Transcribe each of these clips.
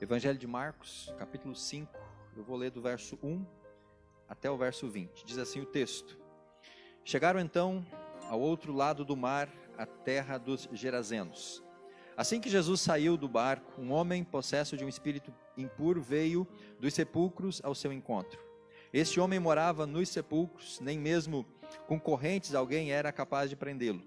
Evangelho de Marcos, capítulo 5, eu vou ler do verso 1 até o verso 20. Diz assim o texto: Chegaram então ao outro lado do mar, a terra dos Gerazenos. Assim que Jesus saiu do barco, um homem possesso de um espírito impuro veio dos sepulcros ao seu encontro. Este homem morava nos sepulcros, nem mesmo com correntes alguém era capaz de prendê-lo,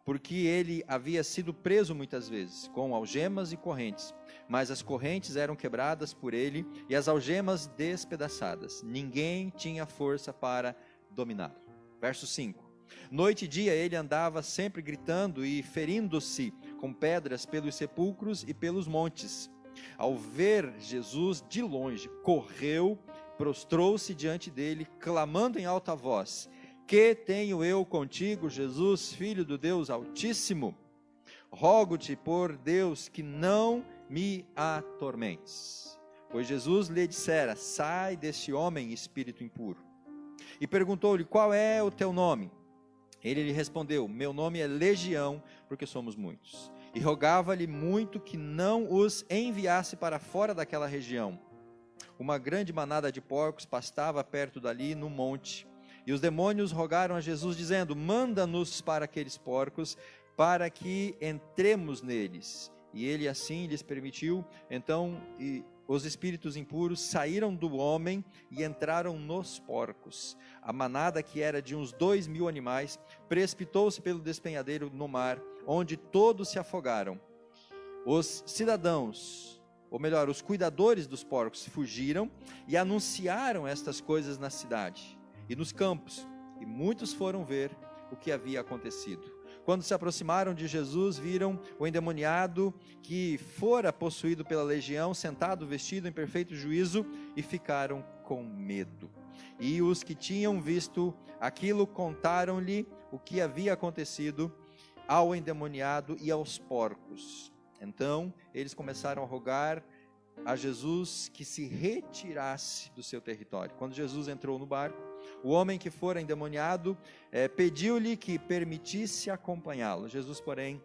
porque ele havia sido preso muitas vezes, com algemas e correntes, mas as correntes eram quebradas por ele e as algemas despedaçadas. Ninguém tinha força para dominá-lo. Verso 5. Noite e dia ele andava sempre gritando e ferindo-se com pedras pelos sepulcros e pelos montes. Ao ver Jesus de longe, correu, prostrou-se diante dele, clamando em alta voz: Que tenho eu contigo, Jesus, Filho do Deus Altíssimo? Rogo-te por Deus que não me atormentes. Pois Jesus lhe dissera: Sai deste homem, espírito impuro. E perguntou-lhe: Qual é o teu nome? Ele lhe respondeu: Meu nome é Legião, porque somos muitos. E rogava-lhe muito que não os enviasse para fora daquela região. Uma grande manada de porcos pastava perto dali no monte. E os demônios rogaram a Jesus, dizendo: Manda-nos para aqueles porcos, para que entremos neles. E ele assim lhes permitiu. Então os espíritos impuros saíram do homem e entraram nos porcos. A manada, que era de uns 2.000 animais, precipitou-se pelo despenhadeiro no mar, onde todos se afogaram. Os cidadãos, ou melhor, os cuidadores dos porcos, fugiram e anunciaram estas coisas na cidade e nos campos, e muitos foram ver o que havia acontecido. Quando se aproximaram de Jesus, viram o endemoniado que fora possuído pela legião, sentado, vestido em perfeito juízo, e ficaram com medo. E os que tinham visto aquilo contaram-lhe o que havia acontecido ao endemoniado e aos porcos. Então eles começaram a rogar a Jesus que se retirasse do seu território. Quando Jesus entrou no barco, o homem que fora endemoniado pediu-lhe que permitisse acompanhá-lo. Jesus, porém,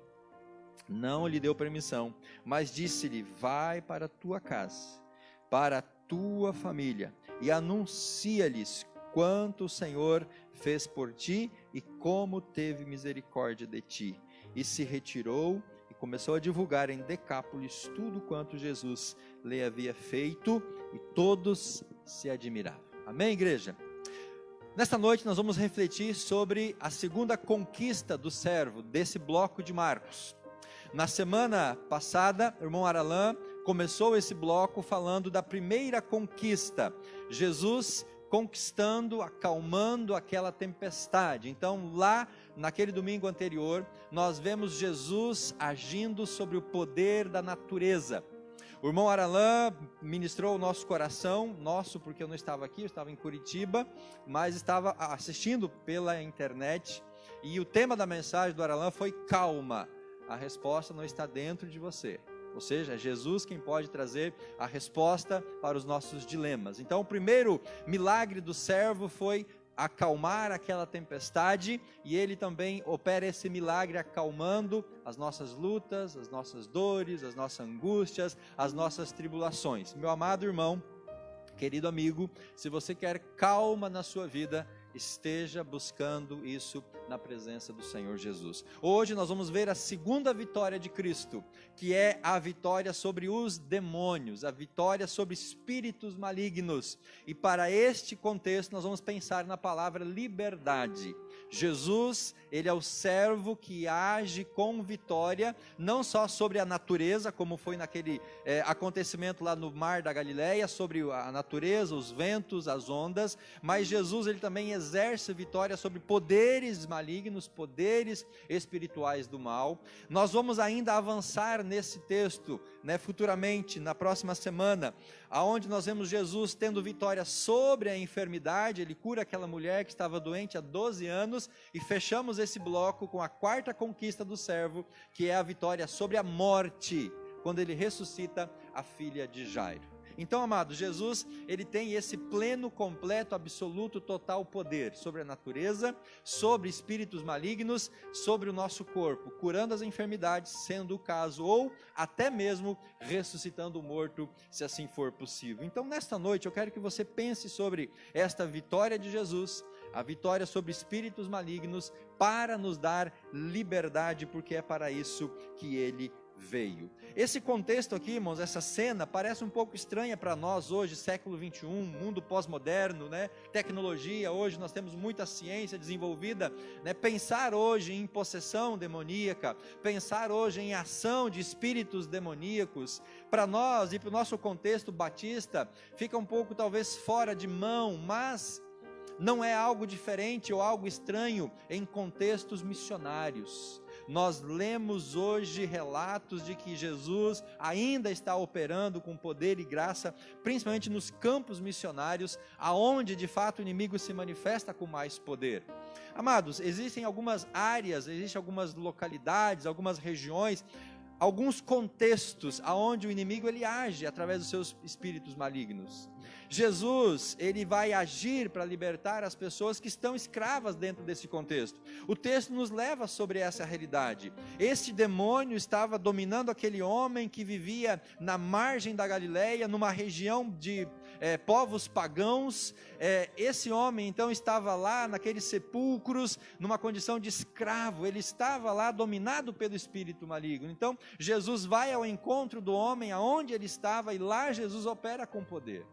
não lhe deu permissão, mas disse-lhe: Vai para a tua casa, para a tua família, e anuncia-lhes quanto o Senhor fez por ti e como teve misericórdia de ti. E se retirou e começou a divulgar em Decápolis tudo quanto Jesus lhe havia feito, e todos se admiravam. Amém, igreja? Nesta noite nós vamos refletir sobre a segunda conquista do servo, desse bloco de Marcos. Na semana passada, o irmão Aralan começou esse bloco falando da primeira conquista, Jesus conquistando, acalmando aquela tempestade. Então lá, naquele domingo anterior, nós vemos Jesus agindo sobre o poder da natureza. O irmão Aralan ministrou o nosso coração, porque eu não estava aqui, eu estava em Curitiba, mas estava assistindo pela internet, e o tema da mensagem do Aralan foi: calma, a resposta não está dentro de você. Ou seja, é Jesus quem pode trazer a resposta para os nossos dilemas. Então o primeiro milagre do servo foi acalmar aquela tempestade, e ele também opera esse milagre acalmando as nossas lutas, as nossas dores, as nossas angústias, as nossas tribulações. Meu amado irmão, querido amigo, se você quer calma na sua vida, esteja buscando isso na presença do Senhor Jesus. Hoje nós vamos ver a segunda vitória de Cristo, que é a vitória sobre os demônios, a vitória sobre espíritos malignos. E para este contexto nós vamos pensar na palavra liberdade. Jesus, ele é o servo que age com vitória, não só sobre a natureza, como foi naquele acontecimento lá no mar da Galileia, sobre a natureza, os ventos, as ondas, mas Jesus, ele também exerce vitória sobre poderes malignos, poderes espirituais do mal. Nós vamos ainda avançar nesse texto, futuramente, na próxima semana, aonde nós vemos Jesus tendo vitória sobre a enfermidade. Ele cura aquela mulher que estava doente há 12 anos, e fechamos esse bloco com a quarta conquista do servo, que é a vitória sobre a morte, quando ele ressuscita a filha de Jairo. Então, amados, Jesus, ele tem esse pleno, completo, absoluto, total poder sobre a natureza, sobre espíritos malignos, sobre o nosso corpo, curando as enfermidades, sendo o caso, ou até mesmo ressuscitando o morto, se assim for possível. Então, nesta noite, eu quero que você pense sobre esta vitória de Jesus, a vitória sobre espíritos malignos, para nos dar liberdade, porque é para isso que ele veio. Esse contexto aqui, irmãos, essa cena parece um pouco estranha para nós hoje, século 21, mundo pós-moderno, né? Tecnologia, hoje nós temos muita ciência desenvolvida, né? Pensar hoje em possessão demoníaca, pensar hoje em ação de espíritos demoníacos, para nós e para o nosso contexto batista, fica um pouco talvez fora de mão, mas não é algo diferente ou algo estranho em contextos missionários. Nós lemos hoje relatos de que Jesus ainda está operando com poder e graça, principalmente nos campos missionários, aonde de fato o inimigo se manifesta com mais poder. Amados, existem algumas áreas, existem algumas localidades, algumas regiões, alguns contextos aonde o inimigo ele age através dos seus espíritos malignos. Jesus, ele vai agir para libertar as pessoas que estão escravas dentro desse contexto. O texto nos leva sobre essa realidade. Este demônio estava dominando aquele homem que vivia na margem da Galileia, numa região de povos pagãos. Esse homem então estava lá naqueles sepulcros, numa condição de escravo. Ele estava lá dominado pelo espírito maligno. Então Jesus vai ao encontro do homem aonde ele estava, e lá Jesus opera com poder.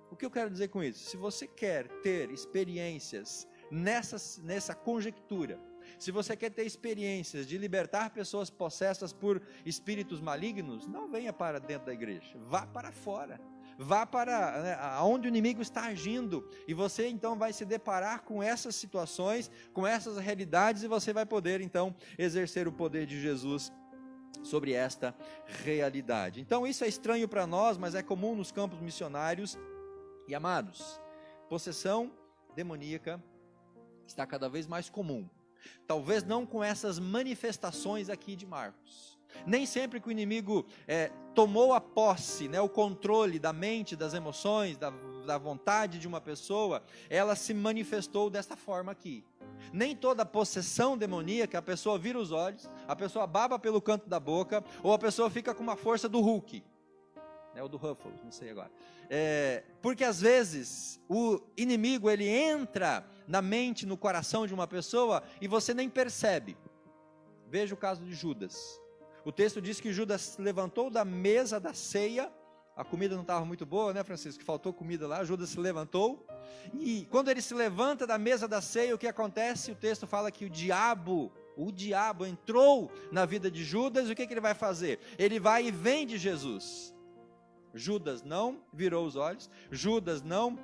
O que eu quero dizer com isso? Se você quer ter experiências nessa conjectura, se você quer ter experiências de libertar pessoas possessas por espíritos malignos, não venha para dentro da igreja, vá para fora, vá para onde o inimigo está agindo, e você então vai se deparar com essas situações, com essas realidades, e você vai poder então exercer o poder de Jesus sobre esta realidade. Então isso é estranho para nós, mas é comum nos campos missionários. E amados, possessão demoníaca está cada vez mais comum. Talvez não com essas manifestações aqui de Marcos. Nem sempre que o inimigo tomou a posse, o controle da mente, das emoções, da vontade de uma pessoa, ela se manifestou desta forma aqui. Nem toda possessão demoníaca, a pessoa vira os olhos, a pessoa baba pelo canto da boca, ou a pessoa fica com uma força do Hulk, ou do Ruffalo, não sei agora. Porque às vezes o inimigo ele entra na mente, no coração de uma pessoa e você nem percebe. Veja o caso de Judas. O texto diz que Judas se levantou da mesa da ceia. A comida não estava muito boa, né, Francisco? Faltou comida lá. Judas se levantou, e quando ele se levanta da mesa da ceia, o que acontece? O texto fala que o diabo entrou na vida de Judas. E o que ele vai fazer? Ele vai e vende Jesus. Judas não virou os olhos, Judas não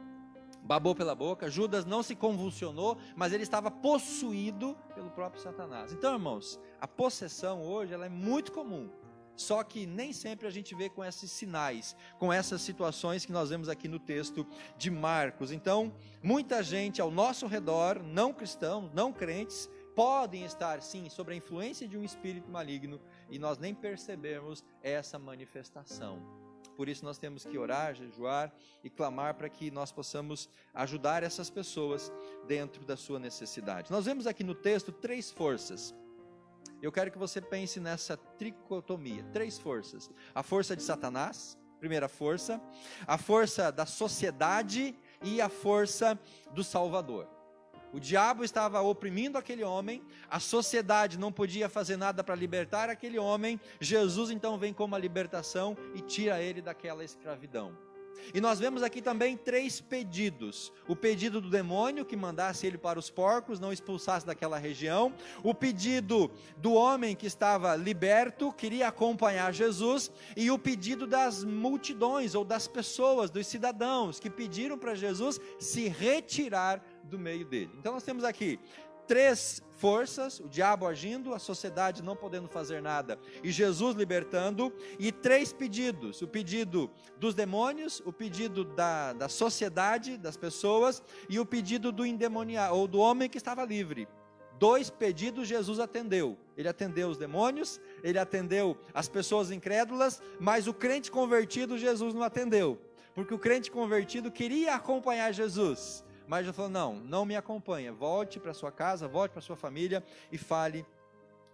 babou pela boca, Judas não se convulsionou, mas ele estava possuído pelo próprio Satanás. Então, irmãos, a possessão hoje ela é muito comum, só que nem sempre a gente vê com esses sinais, com essas situações que nós vemos aqui no texto de Marcos. Então, muita gente ao nosso redor, não cristãos, não crentes, podem estar sim sob a influência de um espírito maligno e nós nem percebemos essa manifestação. Por isso nós temos que orar, jejuar e clamar para que nós possamos ajudar essas pessoas dentro da sua necessidade. Nós vemos aqui no texto 3 forças. Eu quero que você pense nessa tricotomia, 3 forças. A força de Satanás, primeira força, a força da sociedade e a força do Salvador. O diabo estava oprimindo aquele homem, a sociedade não podia fazer nada para libertar aquele homem. Jesus então vem como a libertação e tira ele daquela escravidão. E nós vemos aqui também 3 pedidos. O pedido do demônio, que mandasse ele para os porcos, não expulsasse daquela região. O pedido do homem que estava liberto, queria acompanhar Jesus. E o pedido das multidões, ou das pessoas, dos cidadãos, que pediram para Jesus se retirar do meio dele. Então nós temos aqui 3 forças, o diabo agindo, a sociedade não podendo fazer nada e Jesus libertando, e 3 pedidos, o pedido dos demônios, o pedido da sociedade, das pessoas, e o pedido do endemoniado, ou do homem que estava livre. 2 pedidos Jesus atendeu. Ele atendeu os demônios, ele atendeu as pessoas incrédulas, mas o crente convertido Jesus não atendeu. Porque o crente convertido queria acompanhar Jesus, mas Jesus falou, não me acompanha, volte para sua casa, volte para sua família e fale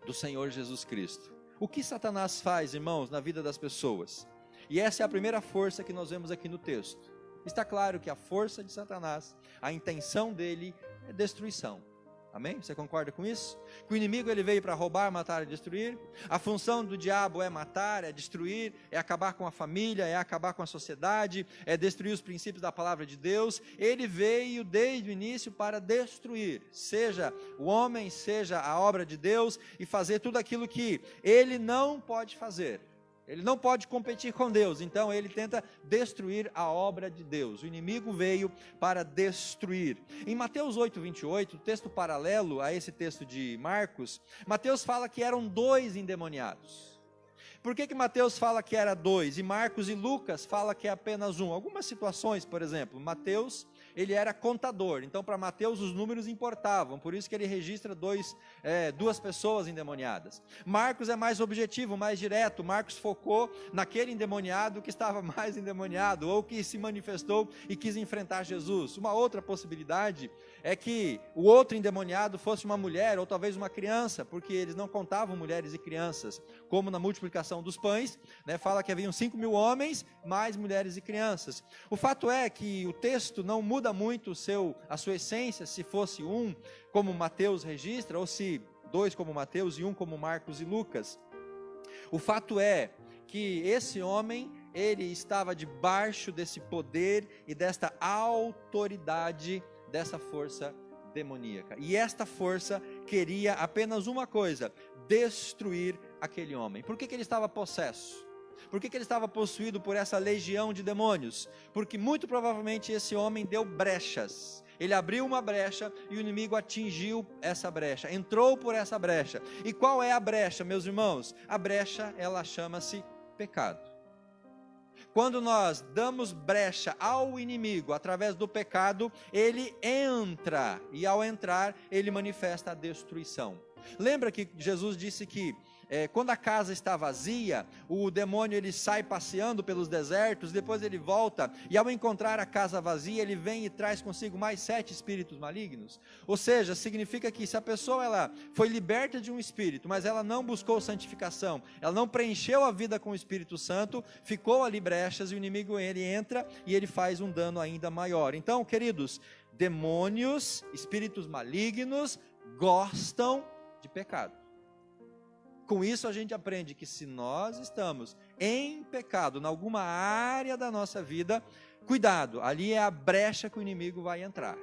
do Senhor Jesus Cristo. O que Satanás faz, irmãos, na vida das pessoas? E essa é a primeira força que nós vemos aqui no texto. Está claro que a força de Satanás, a intenção dele é destruição. Amém? Você concorda com isso? Que o inimigo ele veio para roubar, matar e destruir. A função do diabo é matar, é destruir, é acabar com a família, é acabar com a sociedade, é destruir os princípios da palavra de Deus. Ele veio desde o início para destruir, seja o homem, seja a obra de Deus, e fazer tudo aquilo que ele não pode fazer. Ele não pode competir com Deus, então ele tenta destruir a obra de Deus. O inimigo veio para destruir. Em Mateus 8:28, texto paralelo a esse texto de Marcos, Mateus fala que eram 2 endemoniados. Por que Mateus fala que era 2 e Marcos e Lucas fala que é apenas 1? Algumas situações, por exemplo, Mateus, ele era contador, então para Mateus os números importavam, por isso que ele registra 2 pessoas endemoniadas. Marcos é mais objetivo, mais direto. Marcos focou naquele endemoniado que estava mais endemoniado, ou que se manifestou e quis enfrentar Jesus. Uma outra possibilidade é que o outro endemoniado fosse uma mulher, ou talvez uma criança, porque eles não contavam mulheres e crianças, como na multiplicação dos pães, fala que haviam 5.000 homens, mais mulheres e crianças. O fato é que o texto não muda muito a sua essência, se fosse 1 como Mateus registra, ou se 2 como Mateus e 1 como Marcos e Lucas. O fato é que esse homem, ele estava debaixo desse poder e desta autoridade, dessa força demoníaca. E esta força queria apenas uma coisa: destruir aquele homem. Por que ele estava possesso? Por que ele estava possuído por essa legião de demônios? Porque muito provavelmente esse homem deu brechas. Ele abriu uma brecha e o inimigo atingiu essa brecha, entrou por essa brecha. E qual é a brecha, meus irmãos? A brecha, ela chama-se pecado. Quando nós damos brecha ao inimigo através do pecado, ele entra, e ao entrar, ele manifesta a destruição. Lembra que Jesus disse que quando a casa está vazia, o demônio ele sai passeando pelos desertos, depois ele volta, e ao encontrar a casa vazia, ele vem e traz consigo mais 7 espíritos malignos. Ou seja, significa que se a pessoa ela foi liberta de um espírito, mas ela não buscou santificação, ela não preencheu a vida com o Espírito Santo, ficou ali brechas, e o inimigo ele entra e ele faz um dano ainda maior. Então, queridos, demônios, espíritos malignos gostam de pecado. Com isso a gente aprende que se nós estamos em pecado, em alguma área da nossa vida, cuidado, ali é a brecha que o inimigo vai entrar.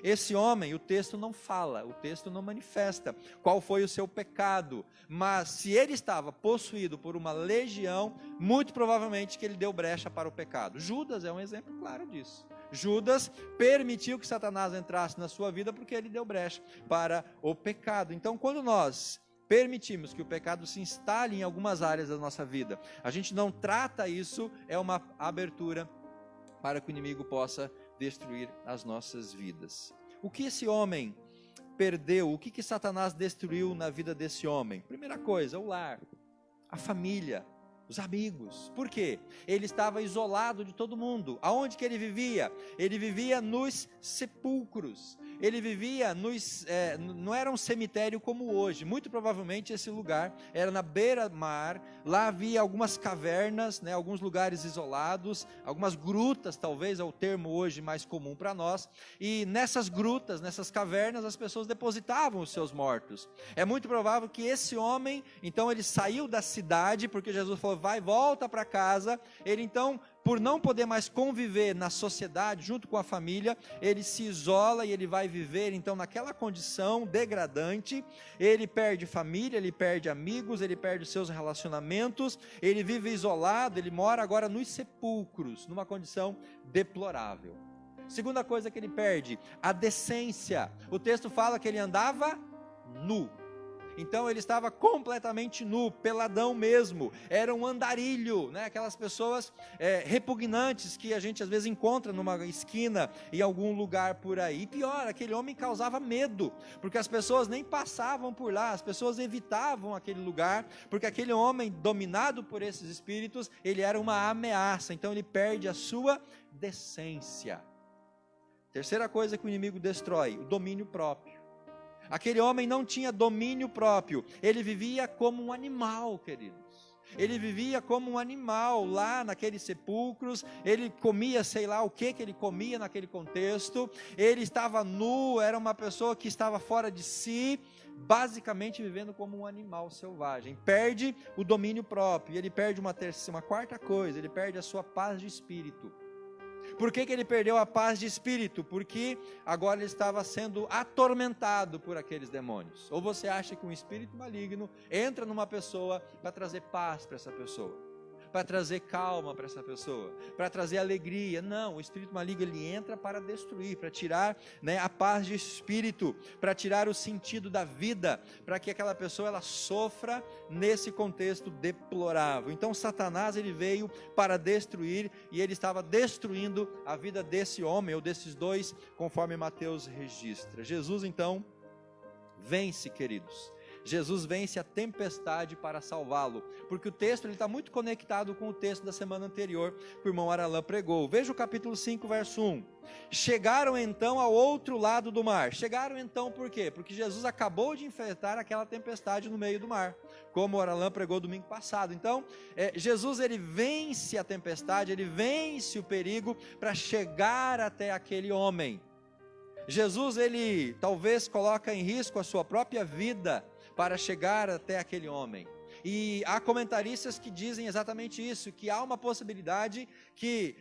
Esse homem, o texto não fala, o texto não manifesta qual foi o seu pecado, mas se ele estava possuído por uma legião, muito provavelmente que ele deu brecha para o pecado. Judas é um exemplo claro disso. Judas permitiu que Satanás entrasse na sua vida porque ele deu brecha para o pecado. Então, quando nós permitimos que o pecado se instale em algumas áreas da nossa vida, a gente não trata isso, é uma abertura para que o inimigo possa destruir as nossas vidas. O que esse homem perdeu? O que Satanás destruiu na vida desse homem? Primeira coisa, o lar, a família, os amigos. Por quê? Ele estava isolado de todo mundo. Aonde que ele vivia? Ele vivia nos sepulcros. Ele vivia não era um cemitério como hoje. Muito provavelmente esse lugar era na beira-mar. Lá havia algumas cavernas, alguns lugares isolados, algumas grutas, talvez é o termo hoje mais comum para nós. E nessas grutas, nessas cavernas, as pessoas depositavam os seus mortos. É muito provável que esse homem, então ele saiu da cidade, porque Jesus falou, volta para casa. Ele então, por não poder mais conviver na sociedade, junto com a família, ele se isola e ele vai viver então naquela condição degradante. Ele perde família, ele perde amigos, ele perde os seus relacionamentos, ele vive isolado, ele mora agora nos sepulcros, numa condição deplorável. Segunda coisa que ele perde, a decência. O texto fala que ele andava nu. Então ele estava completamente nu, peladão mesmo, era um andarilho, né? Aquelas pessoas repugnantes que a gente às vezes encontra numa esquina, em algum lugar por aí. E pior, aquele homem causava medo, porque as pessoas nem passavam por lá, as pessoas evitavam aquele lugar, porque aquele homem dominado por esses espíritos, ele era uma ameaça, então ele perde a sua decência. Terceira coisa que o inimigo destrói, o domínio próprio. Aquele homem não tinha domínio próprio, ele vivia como um animal, queridos. Ele vivia como um animal lá naqueles sepulcros, ele comia sei lá o que ele comia naquele contexto, ele estava nu, era uma pessoa que estava fora de si, basicamente vivendo como um animal selvagem. Perde o domínio próprio, e ele perde uma quarta coisa, ele perde a sua paz de espírito. Por que ele perdeu a paz de espírito? Porque agora ele estava sendo atormentado por aqueles demônios. Ou você acha que um espírito maligno entra numa pessoa para trazer paz para essa pessoa, para trazer calma para essa pessoa, para trazer alegria? Não, o espírito maligno ele entra para destruir, para tirar, né, a paz de espírito, para tirar o sentido da vida, para que aquela pessoa ela sofra nesse contexto deplorável. Então Satanás ele veio para destruir, e ele estava destruindo a vida desse homem, ou desses dois, conforme Mateus registra. Jesus então vence, queridos. Jesus vence a tempestade para salvá-lo, porque o texto está muito conectado com o texto da semana anterior, que o irmão Aralan pregou. Veja o capítulo 5, verso 1. Chegaram então ao outro lado do mar. Chegaram então por quê? Porque Jesus acabou de enfrentar aquela tempestade no meio do mar, como o Aralan pregou domingo passado. Então, Jesus ele vence a tempestade, ele vence o perigo para chegar até aquele homem. Jesus ele talvez coloca em risco a sua própria vida para chegar até aquele homem. E há comentaristas que dizem exatamente isso, que há uma possibilidade que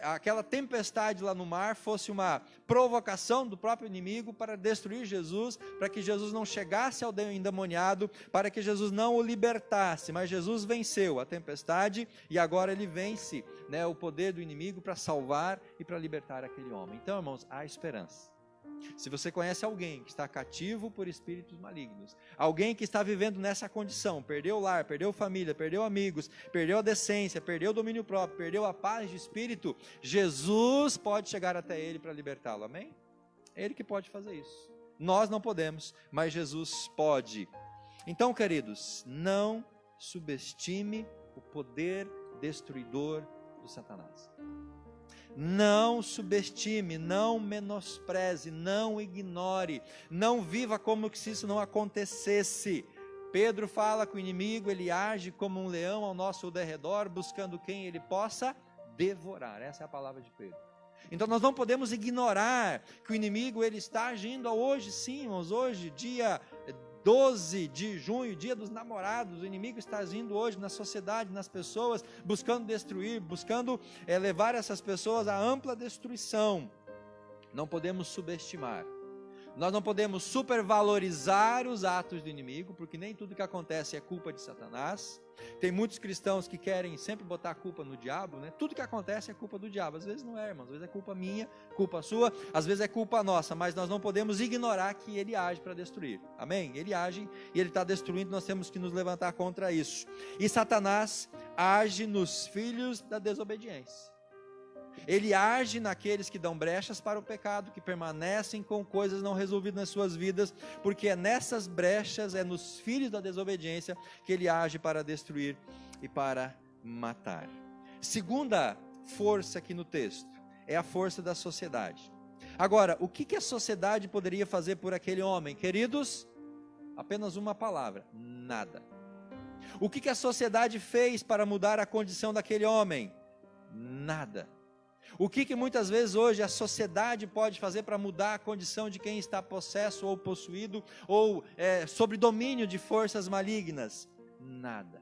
aquela tempestade lá no mar fosse uma provocação do próprio inimigo para destruir Jesus, para que Jesus não chegasse ao endemoniado, para que Jesus não o libertasse. Mas Jesus venceu a tempestade, e agora ele vence, né, o poder do inimigo para salvar e para libertar aquele homem. Então, irmãos, há esperança. Se você conhece alguém que está cativo por espíritos malignos, alguém que está vivendo nessa condição, perdeu o lar, perdeu família, perdeu amigos, perdeu a decência, perdeu o domínio próprio, perdeu a paz de espírito, Jesus pode chegar até ele para libertá-lo, amém? É ele que pode fazer isso. Nós não podemos, mas Jesus pode. Então, queridos, não subestime o poder destruidor do Satanás. Não subestime, não menospreze, não ignore, não viva como se isso não acontecesse. Pedro fala que o inimigo ele age como um leão ao nosso derredor, buscando quem ele possa devorar. Essa é a palavra de Pedro. Então nós não podemos ignorar que o inimigo ele está agindo hoje, sim, irmãos, hoje, dia 12 de junho, dia dos namorados. O inimigo está agindo hoje na sociedade, nas pessoas, buscando destruir, buscando levar essas pessoas à ampla destruição. Não podemos subestimar. Nós não podemos supervalorizar os atos do inimigo, porque nem tudo que acontece é culpa de Satanás. Tem muitos cristãos que querem sempre botar a culpa no diabo, né? Tudo que acontece é culpa do diabo. Às vezes não é, irmãos, às vezes é culpa minha, culpa sua, às vezes é culpa nossa, mas nós não podemos ignorar que ele age para destruir, amém? Ele age e ele está destruindo, nós temos que nos levantar contra isso. E Satanás age nos filhos da desobediência. Ele age naqueles que dão brechas para o pecado, que permanecem com coisas não resolvidas nas suas vidas, porque é nessas brechas, é nos filhos da desobediência que ele age para destruir e para matar. Segunda força aqui no texto, é a força da sociedade. Agora, o que a sociedade poderia fazer por aquele homem? Queridos, apenas uma palavra: nada. O que a sociedade fez para mudar a condição daquele homem? Nada. O que muitas vezes hoje a sociedade pode fazer para mudar a condição de quem está possesso ou possuído, ou sob domínio de forças malignas? Nada.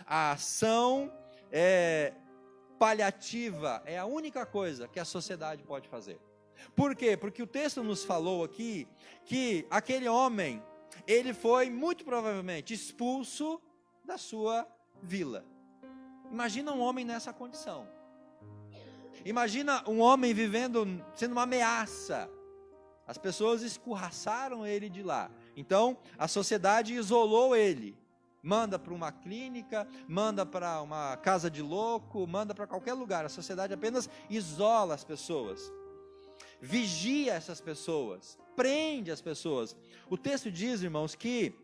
A ação paliativa é a única coisa que a sociedade pode fazer. Por quê? Porque o texto nos falou aqui que aquele homem, ele foi muito provavelmente expulso da sua vila. Imagina um homem nessa condição. Imagina um homem vivendo, sendo uma ameaça. As pessoas escorraçaram ele de lá. Então, a sociedade isolou ele. Manda para uma clínica, manda para uma casa de louco, manda para qualquer lugar. A sociedade apenas isola as pessoas. Vigia essas pessoas. Prende as pessoas. O texto diz, irmãos, que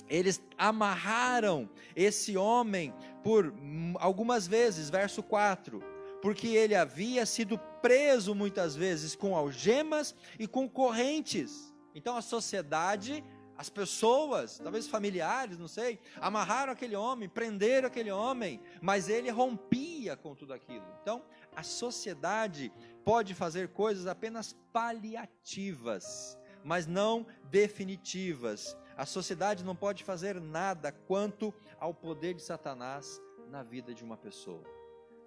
eles amarraram esse homem por algumas vezes, verso 4, porque ele havia sido preso muitas vezes com algemas e com correntes. Então a sociedade, as pessoas, talvez familiares, não sei, amarraram aquele homem, prenderam aquele homem, mas ele rompia com tudo aquilo. Então a sociedade pode fazer coisas apenas paliativas, mas não definitivas. A sociedade não pode fazer nada quanto ao poder de Satanás na vida de uma pessoa.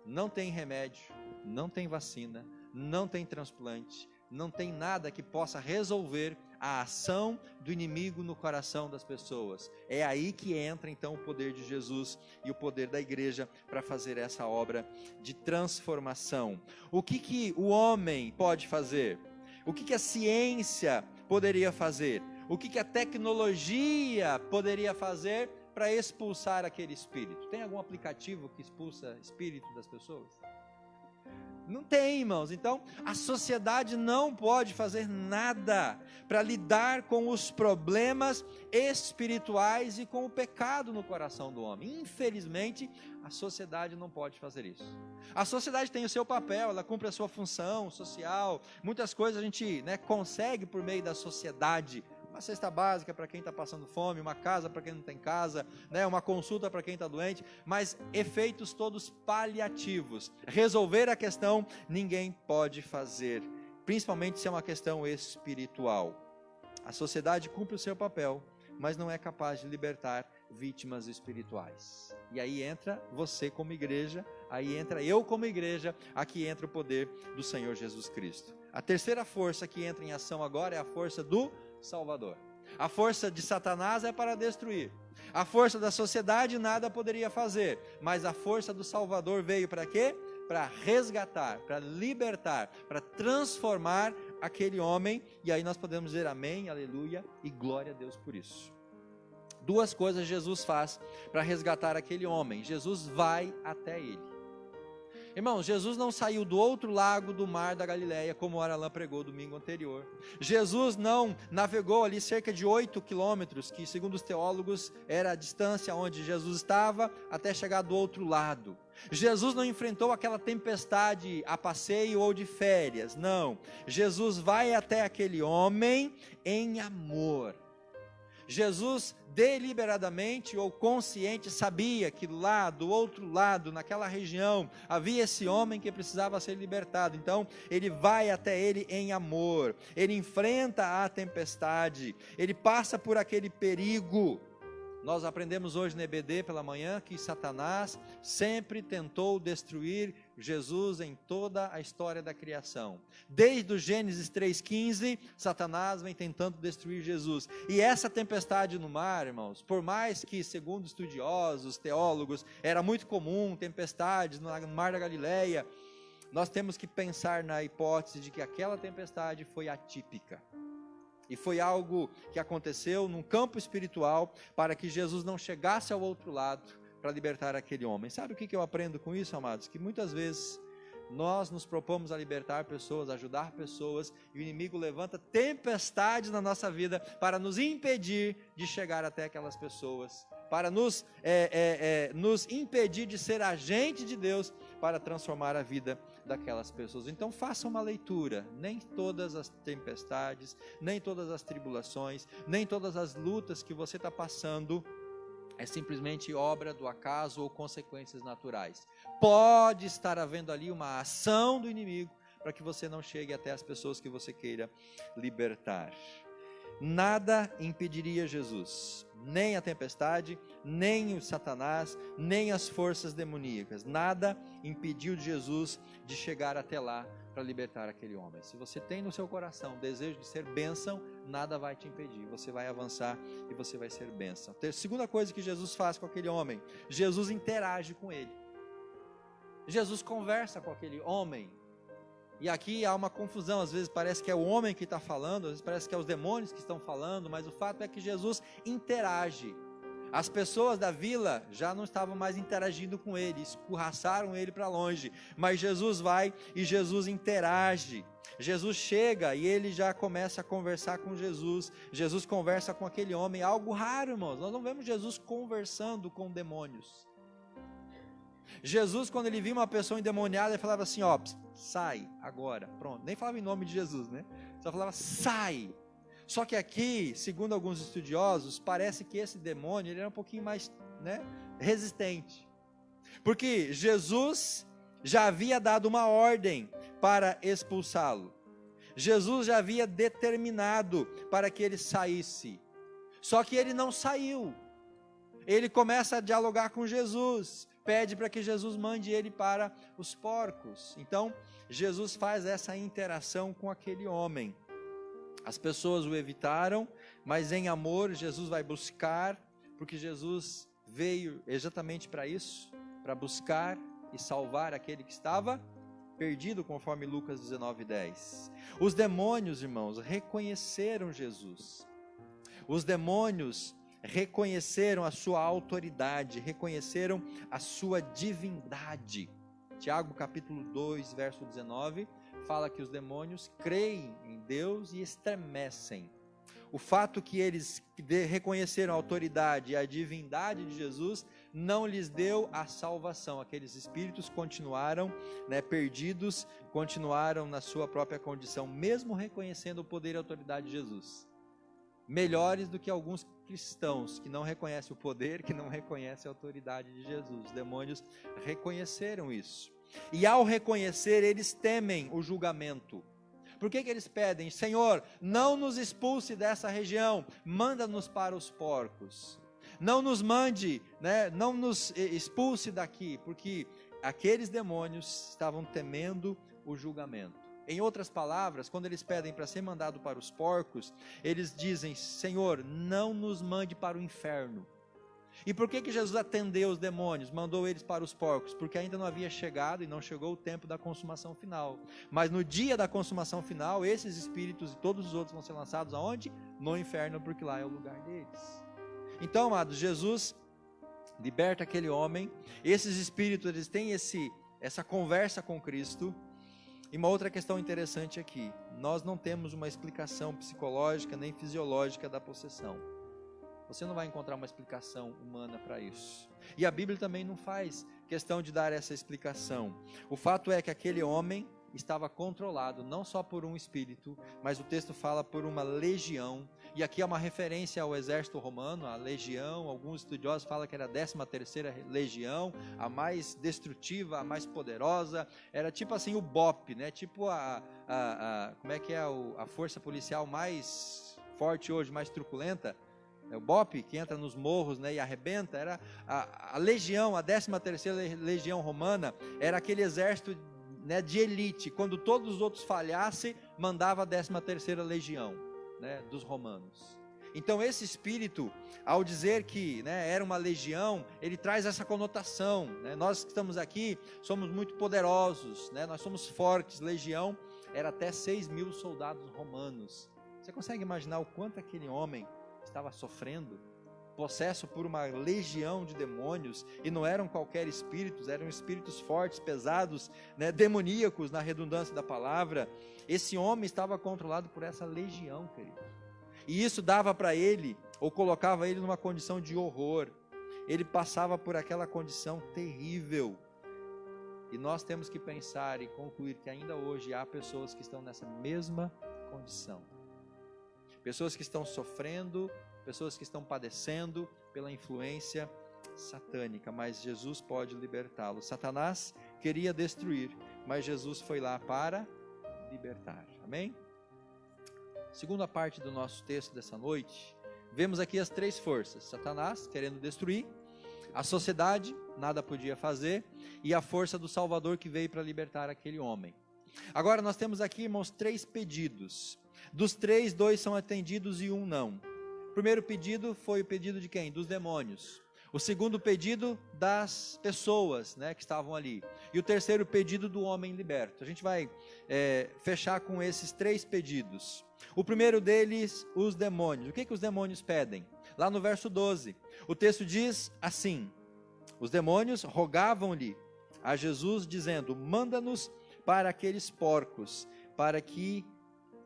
Não tem remédio, não tem vacina, não tem transplante, não tem nada que possa resolver a ação do inimigo no coração das pessoas. É aí que entra então o poder de Jesus e o poder da igreja para fazer essa obra de transformação. O que o homem pode fazer? O que a ciência poderia fazer? O que a tecnologia poderia fazer para expulsar aquele espírito? Tem algum aplicativo que expulsa espírito das pessoas? Não tem, irmãos. Então, a sociedade não pode fazer nada para lidar com os problemas espirituais e com o pecado no coração do homem. Infelizmente, a sociedade não pode fazer isso. A sociedade tem o seu papel, ela cumpre a sua função social. Muitas coisas a gente consegue por meio da sociedade. Uma cesta básica para quem está passando fome, uma casa para quem não tem casa, uma consulta para quem está doente, mas efeitos todos paliativos. Resolver a questão ninguém pode fazer, principalmente se é uma questão espiritual. A sociedade cumpre o seu papel, mas não é capaz de libertar vítimas espirituais. E aí entra você como igreja, aí entra eu como igreja, aqui entra o poder do Senhor Jesus Cristo. A terceira força que entra em ação agora é a força do Salvador. A força de Satanás é para destruir. A força da sociedade nada poderia fazer, mas a força do Salvador veio para quê? Para resgatar, para libertar, para transformar aquele homem. E aí nós podemos dizer amém, aleluia e glória a Deus por isso. Duas coisas Jesus faz para resgatar aquele homem. Jesus vai até ele. Irmãos, Jesus não saiu do outro lago do mar da Galileia, como o Aralan pregou domingo anterior. Jesus não navegou ali cerca de 8 quilômetros, que segundo os teólogos era a distância onde Jesus estava, até chegar do outro lado. Jesus não enfrentou aquela tempestade a passeio ou de férias, não. Jesus vai até aquele homem em amor. Jesus deliberadamente ou consciente sabia que lá do outro lado, naquela região, havia esse homem que precisava ser libertado. Então ele vai até ele em amor, ele enfrenta a tempestade, ele passa por aquele perigo. Nós aprendemos hoje no EBD pela manhã que Satanás sempre tentou destruir Jesus em toda a história da criação. Desde o Gênesis 3,15, Satanás vem tentando destruir Jesus. E essa tempestade no mar, irmãos, por mais que, segundo estudiosos, teólogos, era muito comum tempestades no mar da Galileia, nós temos que pensar na hipótese de que aquela tempestade foi atípica. E foi algo que aconteceu num campo espiritual para que Jesus não chegasse ao outro lado para libertar aquele homem. Sabe o que eu aprendo com isso, amados? Que muitas vezes nós nos propomos a libertar pessoas, a ajudar pessoas, e o inimigo levanta tempestades na nossa vida para nos impedir de chegar até aquelas pessoas, para nos impedir de ser agente de Deus para transformar a vida daquelas pessoas. Então faça uma leitura. Nem todas as tempestades, nem todas as tribulações, nem todas as lutas que você está passando é simplesmente obra do acaso ou consequências naturais. Pode estar havendo ali uma ação do inimigo para que você não chegue até as pessoas que você queira libertar. Nada impediria Jesus, nem a tempestade, nem o Satanás, nem as forças demoníacas. Nada impediu Jesus de chegar até lá para libertar aquele homem. Se você tem no seu coração o desejo de ser bênção, nada vai te impedir. Você vai avançar e você vai ser bênção. A segunda coisa que Jesus faz com aquele homem, Jesus interage com ele. Jesus conversa com aquele homem. E aqui há uma confusão, às vezes parece que é o homem que está falando, às vezes parece que é os demônios que estão falando, mas o fato é que Jesus interage. As pessoas da vila já não estavam mais interagindo com ele, escorraçaram ele para longe, mas Jesus vai e Jesus interage. Jesus chega e ele já começa a conversar com Jesus. Jesus conversa com aquele homem, algo raro, irmãos. Nós não vemos Jesus conversando com demônios. Jesus, quando ele via uma pessoa endemoniada, ele falava assim, ó, sai agora, pronto. Nem falava em nome de Jesus, né? Só falava, sai. Só que aqui, segundo alguns estudiosos, parece que esse demônio ele era um pouquinho mais, né, resistente. Porque Jesus já havia dado uma ordem para expulsá-lo. Jesus já havia determinado para que ele saísse. Só que ele não saiu. Ele começa a dialogar com Jesus, pede para que Jesus mande ele para os porcos. Então, Jesus faz essa interação com aquele homem. As pessoas o evitaram, mas em amor Jesus vai buscar, porque Jesus veio exatamente para isso, para buscar e salvar aquele que estava perdido, conforme Lucas 19:10. Os demônios, irmãos, reconheceram Jesus. Os demônios reconheceram a sua autoridade, reconheceram a sua divindade. Tiago capítulo 2, verso 19, fala que os demônios creem em Deus e estremecem. O fato que eles reconheceram a autoridade e a divindade de Jesus não lhes deu a salvação. Aqueles espíritos continuaram, né, perdidos, continuaram na sua própria condição, mesmo reconhecendo o poder e a autoridade de Jesus. Melhores do que alguns cristãos que não reconhecem o poder, que não reconhecem a autoridade de Jesus. Os demônios reconheceram isso. E ao reconhecer, eles temem o julgamento. Por que eles pedem? Senhor, não nos expulse dessa região, manda-nos para os porcos. Não nos mande, né, não nos expulse daqui, porque aqueles demônios estavam temendo o julgamento. Em outras palavras, quando eles pedem para ser mandado para os porcos, eles dizem, Senhor, não nos mande para o inferno. E por que Jesus atendeu os demônios, mandou eles para os porcos? Porque ainda não havia chegado e não chegou o tempo da consumação final. Mas no dia da consumação final, esses espíritos e todos os outros vão ser lançados aonde? No inferno, porque lá é o lugar deles. Então, amados, Jesus liberta aquele homem. Esses espíritos, eles têm essa conversa com Cristo. E uma outra questão interessante aqui, nós não temos uma explicação psicológica nem fisiológica da possessão. Você não vai encontrar uma explicação humana para isso. E a Bíblia também não faz questão de dar essa explicação. O fato é que aquele homem estava controlado não só por um espírito, mas o texto fala por uma legião. E aqui é uma referência ao exército romano, a legião. Alguns estudiosos falam que era a 13ª legião, a mais destrutiva, a mais poderosa. Era tipo assim o BOP, né? Tipo como é que é a força policial mais forte hoje, mais truculenta? O BOP, que entra nos morros, né, e arrebenta. Era a legião, a 13ª legião romana, era aquele exército, né, de elite. Quando todos os outros falhassem, mandava a 13ª legião, né, dos romanos. Então esse espírito, ao dizer que, né, era uma legião, ele traz essa conotação, né? Nós que estamos aqui somos muito poderosos, né? Nós somos fortes. Legião era até 6.000 soldados romanos. Você consegue imaginar o quanto aquele homem estava sofrendo, possesso por uma legião de demônios, e não eram qualquer espíritos, eram espíritos fortes, pesados, né, demoníacos na redundância da palavra. Esse homem estava controlado por essa legião, querido, e isso dava para ele, ou colocava ele numa condição de horror. Ele passava por aquela condição terrível, e nós temos que pensar e concluir que ainda hoje há pessoas que estão nessa mesma condição. Pessoas que estão sofrendo, pessoas que estão padecendo pela influência satânica, mas Jesus pode libertá-los. Satanás queria destruir, mas Jesus foi lá para libertar. Amém? Segunda parte do nosso texto dessa noite, vemos aqui as 3 forças: Satanás querendo destruir, a sociedade nada podia fazer, e a força do Salvador que veio para libertar aquele homem. Agora nós temos aqui, irmãos, 3 pedidos. Dos 3, 2 são atendidos e 1 não. O primeiro pedido foi o pedido de quem? Dos demônios. O segundo pedido das pessoas, né, que estavam ali. E o terceiro pedido do homem liberto. A gente vai fechar com esses 3 pedidos. O primeiro deles, os demônios. O que os demônios pedem? Lá no verso 12, o texto diz assim: os demônios rogavam-lhe a Jesus, dizendo: manda-nos para aqueles porcos, para que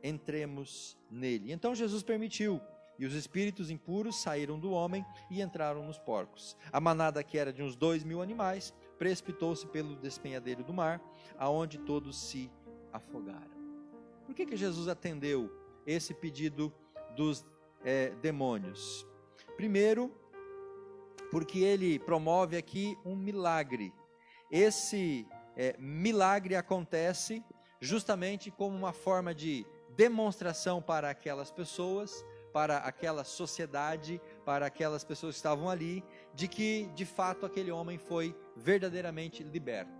entremos nele. Então Jesus permitiu. E os espíritos impuros saíram do homem e entraram nos porcos. A manada, que era de uns 2.000 animais, precipitou-se pelo despenhadeiro do mar, aonde todos se afogaram. Por que Jesus atendeu esse pedido dos demônios? Primeiro, porque ele promove aqui um milagre. Esse milagre acontece justamente como uma forma de demonstração para aquelas pessoas, para aquela sociedade, para aquelas pessoas que estavam ali, de que de fato aquele homem foi verdadeiramente liberto.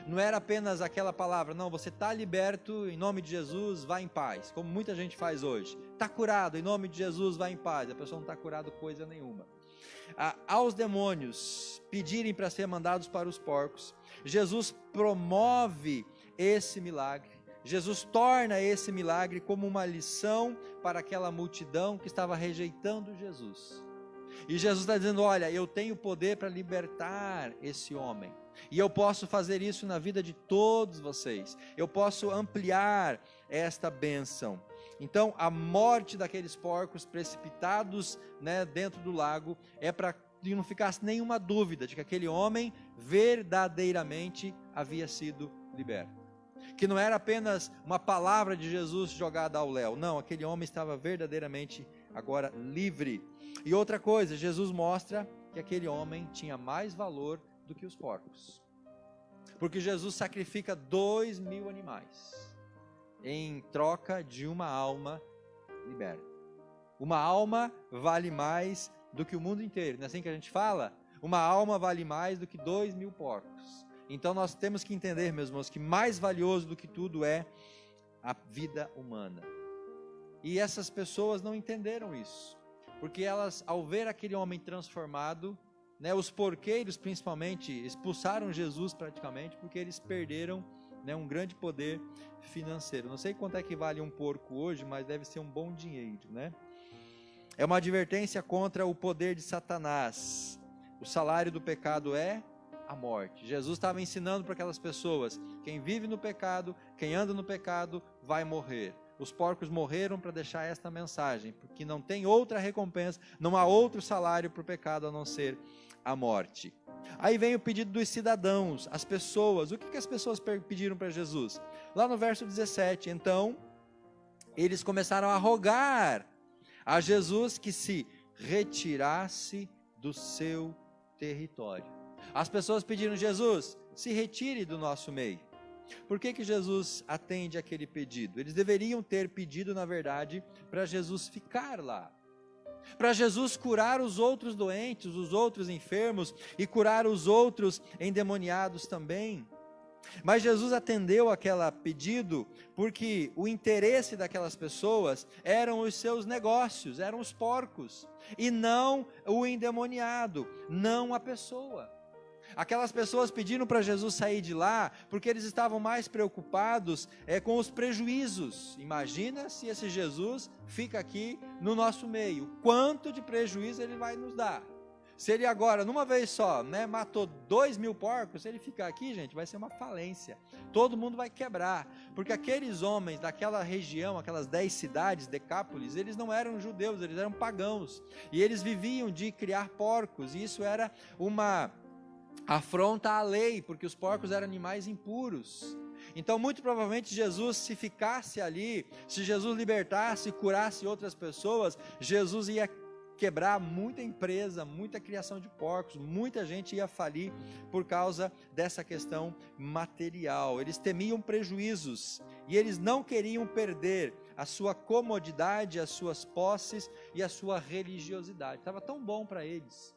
Não era apenas aquela palavra: não, você está liberto, em nome de Jesus, vá em paz, como muita gente faz hoje. Está curado, em nome de Jesus, vá em paz. A pessoa não está curada coisa nenhuma. Aos demônios pedirem para ser mandados para os porcos, Jesus promove esse milagre. Jesus torna esse milagre como uma lição para aquela multidão que estava rejeitando Jesus. E Jesus está dizendo: olha, eu tenho poder para libertar esse homem. E eu posso fazer isso na vida de todos vocês. Eu posso ampliar esta bênção. Então, a morte daqueles porcos precipitados, né, dentro do lago é para que não ficasse nenhuma dúvida de que aquele homem verdadeiramente havia sido liberto. Que não era apenas uma palavra de Jesus jogada ao léu. Não, aquele homem estava verdadeiramente agora livre. E outra coisa, Jesus mostra que aquele homem tinha mais valor do que os porcos. Porque Jesus sacrifica 2.000 animais em troca de uma alma liberta. Uma alma vale mais do que o mundo inteiro. Não é assim que a gente fala? Uma alma vale mais do que 2.000 porcos. Então nós temos que entender, meus irmãos, que mais valioso do que tudo é a vida humana. E essas pessoas não entenderam isso, porque elas, ao ver aquele homem transformado, né, os porqueiros principalmente expulsaram Jesus praticamente, porque eles perderam, né, um grande poder financeiro. Não sei quanto é que vale um porco hoje, mas deve ser um bom dinheiro, né? É uma advertência contra o poder de Satanás. O salário do pecado é a morte. Jesus estava ensinando para aquelas pessoas: quem vive no pecado, quem anda no pecado, vai morrer. Os porcos morreram para deixar esta mensagem, porque não tem outra recompensa, não há outro salário para o pecado a não ser a morte. Aí vem o pedido dos cidadãos, as pessoas. O que as pessoas pediram para Jesus? Lá no verso 17, então, eles começaram a rogar a Jesus que se retirasse do seu território. As pessoas pediram: Jesus, se retire do nosso meio. Por que Jesus atende aquele pedido? Eles deveriam ter pedido, na verdade, para Jesus ficar lá. Para Jesus curar os outros doentes, os outros enfermos, e curar os outros endemoniados também. Mas Jesus atendeu aquele pedido porque o interesse daquelas pessoas eram os seus negócios, eram os porcos, e não o endemoniado, não a pessoa. Aquelas pessoas pediram para Jesus sair de lá porque eles estavam mais preocupados com os prejuízos. Imagina se esse Jesus fica aqui no nosso meio, quanto de prejuízo ele vai nos dar. Se ele agora, numa vez só, né, matou 2.000 porcos, se ele ficar aqui, gente, vai ser uma falência. Todo mundo vai quebrar, porque aqueles homens daquela região, aquelas 10 cidades, Decápolis, eles não eram judeus, eles eram pagãos. E eles viviam de criar porcos, e isso era uma afronta à lei, porque os porcos eram animais impuros. Então, muito provavelmente, Jesus, se ficasse ali, se Jesus libertasse e curasse outras pessoas, Jesus ia quebrar muita empresa, muita criação de porcos, muita gente ia falir por causa dessa questão material. Eles temiam prejuízos e eles não queriam perder a sua comodidade, as suas posses e a sua religiosidade. Estava tão bom para eles.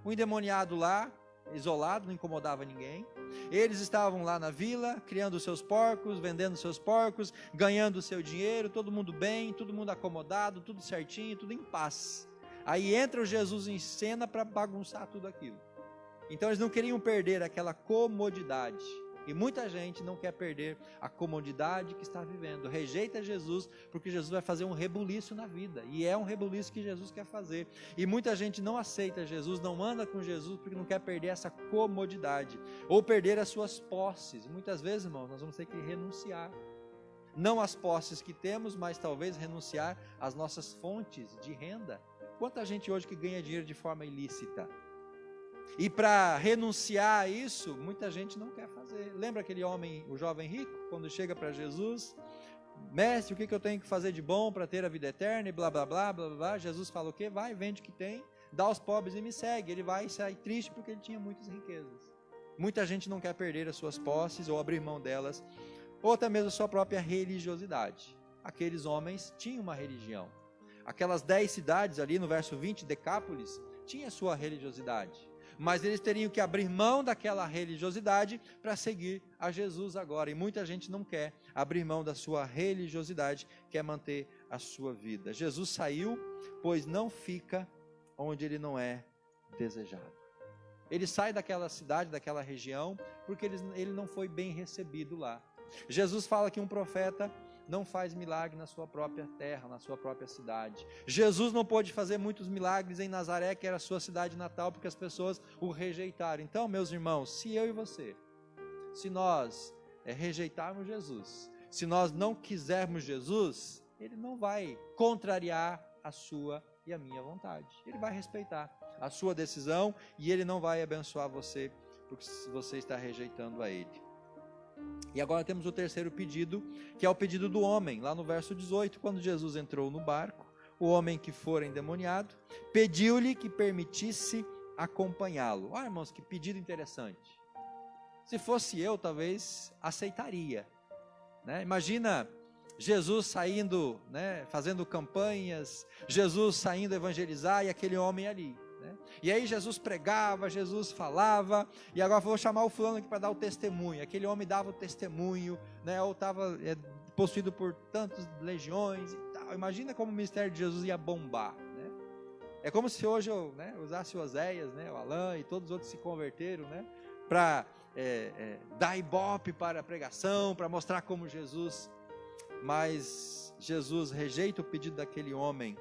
O endemoniado lá, isolado, não incomodava ninguém. Eles estavam lá na vila, criando seus porcos, vendendo seus porcos, ganhando o seu dinheiro, todo mundo bem, todo mundo acomodado, tudo certinho, tudo em paz. Aí entra o Jesus em cena para bagunçar tudo aquilo. Então eles não queriam perder aquela comodidade. E muita gente não quer perder a comodidade que está vivendo. Rejeita Jesus porque Jesus vai fazer um rebuliço na vida. E é um rebuliço que Jesus quer fazer. E muita gente não aceita Jesus, não anda com Jesus porque não quer perder essa comodidade. Ou perder as suas posses. Muitas vezes, irmãos, nós vamos ter que renunciar. Não às posses que temos, mas talvez renunciar às nossas fontes de renda. Quanta gente hoje que ganha dinheiro de forma ilícita? E para renunciar a isso, muita gente não quer fazer. Lembra aquele homem, o jovem rico, quando chega para Jesus? Mestre, o que eu tenho que fazer de bom para ter a vida eterna? E blá, blá, blá, blá, blá. Jesus fala o quê? Vai, vende o que tem, dá aos pobres e me segue. Ele vai sair triste porque ele tinha muitas riquezas. Muita gente não quer perder as suas posses ou abrir mão delas, ou até mesmo a sua própria religiosidade. Aqueles homens tinham uma religião. Aquelas 10 cidades ali no verso 20, Decápolis, tinha sua religiosidade. Mas eles teriam que abrir mão daquela religiosidade para seguir a Jesus agora. E muita gente não quer abrir mão da sua religiosidade, quer manter a sua vida. Jesus saiu, pois não fica onde ele não é desejado. Ele sai daquela cidade, daquela região, porque ele não foi bem recebido lá. Jesus fala que um profeta não faz milagre na sua própria terra, na sua própria cidade. Jesus não pôde fazer muitos milagres em Nazaré, que era a sua cidade natal, porque as pessoas o rejeitaram. Então, meus irmãos, se eu e você, se nós rejeitarmos Jesus, se nós não quisermos Jesus, ele não vai contrariar a sua e a minha vontade. Ele vai respeitar a sua decisão e ele não vai abençoar você, porque você está rejeitando a ele. E agora temos o terceiro pedido, que é o pedido do homem, lá no verso 18, quando Jesus entrou no barco, o homem que fora endemoniado, pediu-lhe que permitisse acompanhá-lo. Olha, irmãos, que pedido interessante. Se fosse eu, talvez aceitaria, né? Imagina Jesus saindo, né, fazendo campanhas, Jesus saindo evangelizar e aquele homem ali. E aí Jesus pregava, Jesus falava, e agora vou chamar o fulano aqui para dar o testemunho. Aquele homem dava o testemunho, né, ou estava possuído por tantas legiões e tal. Imagina como o ministério de Jesus ia bombar, né? É como se hoje eu, né, usasse o Oséias, né, o Alain e todos os outros se converteram, né, para dar ibope para a pregação, para mostrar como Jesus. Mas Jesus rejeita o pedido daquele homem,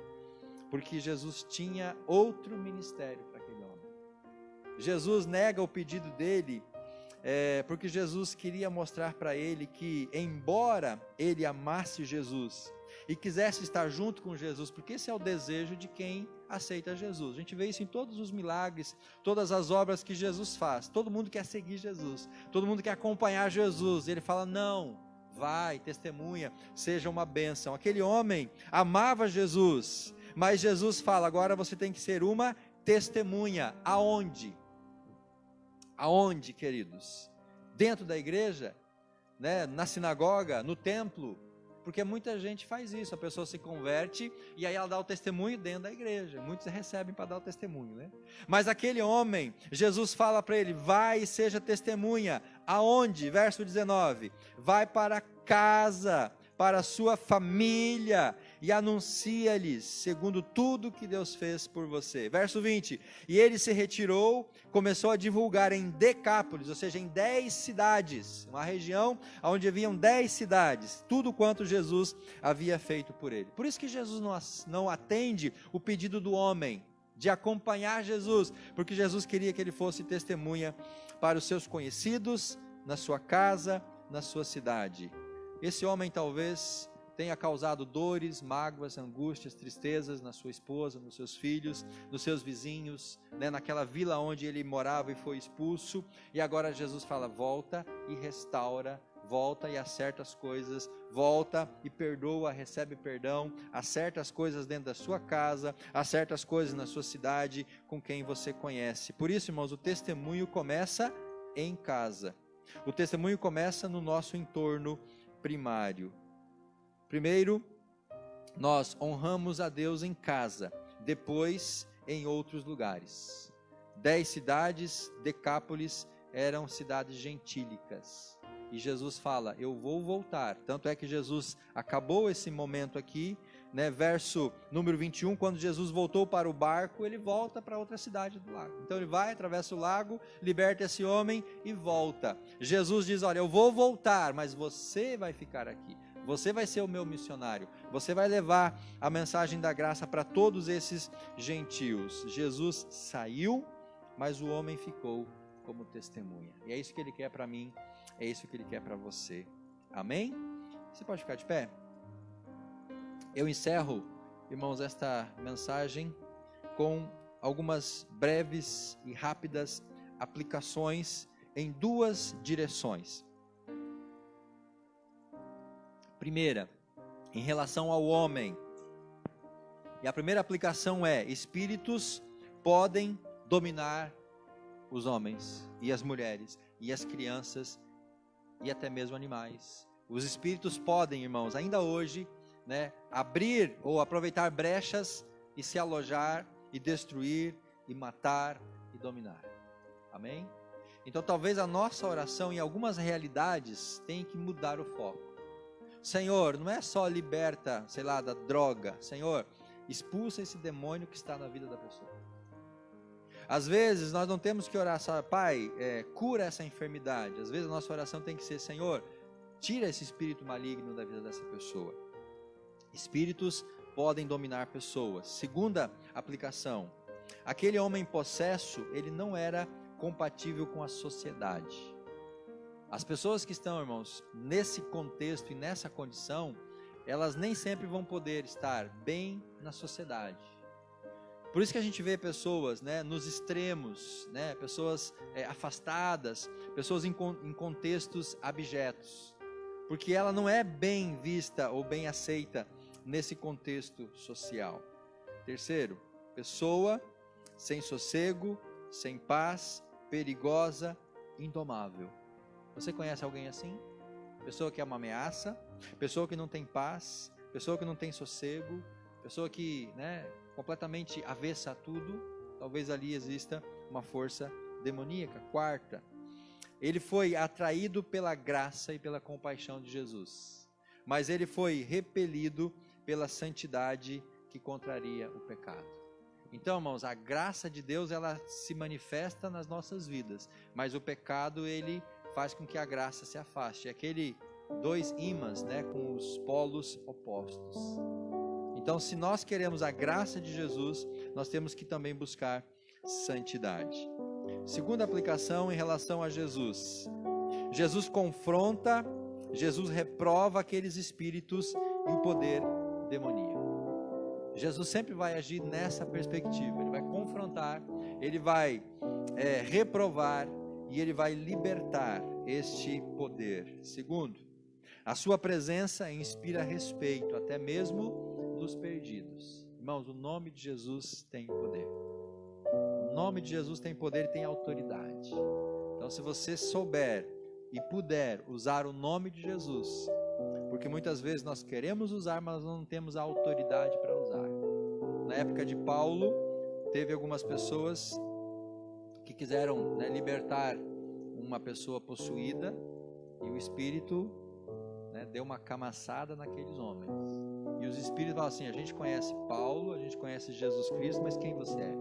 porque Jesus tinha outro ministério para aquele homem. Jesus nega o pedido dele, porque Jesus queria mostrar para ele que, embora ele amasse Jesus e quisesse estar junto com Jesus, porque esse é o desejo de quem aceita Jesus. A gente vê isso em todos os milagres, todas as obras que Jesus faz. Todo mundo quer seguir Jesus, todo mundo quer acompanhar Jesus. Ele fala, não, vai, testemunha, seja uma bênção. Aquele homem amava Jesus, mas Jesus fala, agora você tem que ser uma testemunha. Aonde? Aonde, queridos? Dentro da igreja, né? Na sinagoga, no templo? Porque muita gente faz isso, a pessoa se converte e aí ela dá o testemunho dentro da igreja. Muitos recebem para dar o testemunho, né? Mas aquele homem, Jesus fala para ele, vai e seja testemunha. Aonde? Verso 19, vai para casa, para a sua família, e anuncia-lhes, segundo tudo que Deus fez por você. Verso 20, e ele se retirou, começou a divulgar em Decápolis, ou seja, em 10 cidades, uma região onde haviam 10 cidades, tudo quanto Jesus havia feito por ele. Por isso que Jesus não atende o pedido do homem, de acompanhar Jesus, porque Jesus queria que ele fosse testemunha para os seus conhecidos, na sua casa, na sua cidade. Esse homem talvez tenha causado dores, mágoas, angústias, tristezas na sua esposa, nos seus filhos, nos seus vizinhos, né, naquela vila onde ele morava e foi expulso. E agora Jesus fala, volta e restaura, volta e acerta as coisas, volta e perdoa, recebe perdão, acerta as coisas dentro da sua casa, acerta as coisas na sua cidade, com quem você conhece. Por isso, irmãos, o testemunho começa em casa. O testemunho começa no nosso entorno primário. Primeiro, nós honramos a Deus em casa, depois em outros lugares. 10 cidades, Decápolis, eram cidades gentílicas. E Jesus fala, eu vou voltar. Tanto é que Jesus acabou esse momento aqui, né, verso número 21, quando Jesus voltou para o barco, ele volta para outra cidade do lago. Então ele vai, atravessa o lago, liberta esse homem e volta. Jesus diz, olha, eu vou voltar, mas você vai ficar aqui. Você vai ser o meu missionário. Você vai levar a mensagem da graça para todos esses gentios. Jesus saiu, mas o homem ficou como testemunha. E é isso que ele quer para mim, é isso que ele quer para você. Amém? Você pode ficar de pé? Eu encerro, irmãos, esta mensagem com algumas breves e rápidas aplicações em duas direções. Primeira, em relação ao homem. E a primeira aplicação é: espíritos podem dominar os homens e as mulheres e as crianças e até mesmo animais. Os espíritos podem, irmãos, ainda hoje, né, abrir ou aproveitar brechas e se alojar e destruir e matar e dominar. Amém? Então talvez a nossa oração em algumas realidades tenha que mudar o foco. Senhor, não é só liberta, sei lá, da droga. Senhor, expulsa esse demônio que está na vida da pessoa. Às vezes nós não temos que orar só, Pai, cura essa enfermidade. Às vezes a nossa oração tem que ser, Senhor, tira esse espírito maligno da vida dessa pessoa. Espíritos podem dominar pessoas. Segunda aplicação, aquele homem possesso, ele não era compatível com a sociedade. As pessoas que estão, irmãos, nesse contexto e nessa condição, elas nem sempre vão poder estar bem na sociedade. Por isso que a gente vê pessoas, né, nos extremos, né, pessoas afastadas, pessoas em contextos abjetos, porque ela não é bem vista ou bem aceita nesse contexto social. Terceiro, pessoa sem sossego, sem paz, perigosa, indomável. Você conhece alguém assim? Pessoa que é uma ameaça, pessoa que não tem paz, pessoa que não tem sossego, pessoa que, né, completamente avessa a tudo. Talvez ali exista uma força demoníaca. Quarta, ele foi atraído pela graça e pela compaixão de Jesus, mas ele foi repelido pela santidade que contraria o pecado. Então, irmãos, a graça de Deus, ela se manifesta nas nossas vidas, mas o pecado, ele faz com que a graça se afaste. É aquele dois ímãs, né, com os polos opostos. Então, se nós queremos a graça de Jesus, nós temos que também buscar santidade. Segunda aplicação em relação a Jesus. Jesus confronta, Jesus reprova aqueles espíritos e o poder demoníaco. Jesus sempre vai agir nessa perspectiva. Ele vai confrontar, ele vai reprovar e ele vai libertar este poder. Segundo, a sua presença inspira respeito, até mesmo dos perdidos. Irmãos, o nome de Jesus tem poder. O nome de Jesus tem poder e tem autoridade. Então, se você souber e puder usar o nome de Jesus, porque muitas vezes nós queremos usar, mas não temos a autoridade para usar. Na época de Paulo, teve algumas pessoas que quiseram, né, libertar uma pessoa possuída, e o espírito, né, deu uma camaçada naqueles homens. E os espíritos falam assim: a gente conhece Paulo, a gente conhece Jesus Cristo, mas quem você é?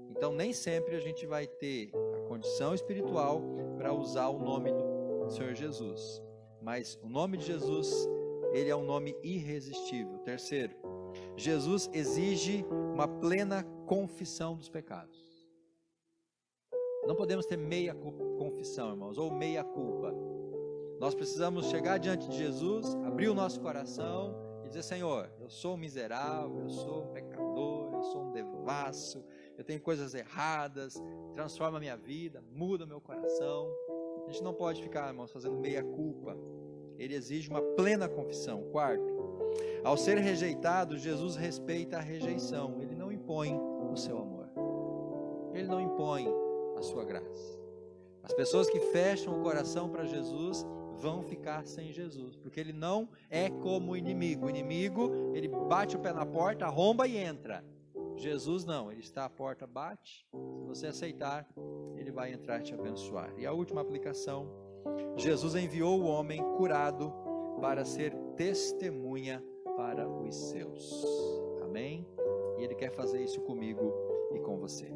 Então nem sempre a gente vai ter a condição espiritual para usar o nome do Senhor Jesus. Mas o nome de Jesus, ele é um nome irresistível. Terceiro, Jesus exige uma plena confissão dos pecados. Não podemos ter meia confissão, irmãos, ou meia culpa. Nós precisamos chegar diante de Jesus, abrir o nosso coração e dizer: Senhor, eu sou um miserável, eu sou um pecador, eu sou um devasso, eu tenho coisas erradas, transforma a minha vida, muda meu coração. A gente não pode ficar, irmãos, fazendo meia culpa. Ele exige uma plena confissão. Quarto, ao ser rejeitado, Jesus respeita a rejeição. Ele não impõe o seu amor. Ele não impõe a sua graça. As pessoas que fecham o coração para Jesus vão ficar sem Jesus, porque ele não é como o inimigo. O inimigo, ele bate o pé na porta, arromba e entra. Jesus não, ele está à porta, bate. Se você aceitar, ele vai entrar e te abençoar. E a última aplicação: Jesus enviou o homem curado para ser testemunha para os seus. Amém? E Ele quer fazer isso comigo e com você.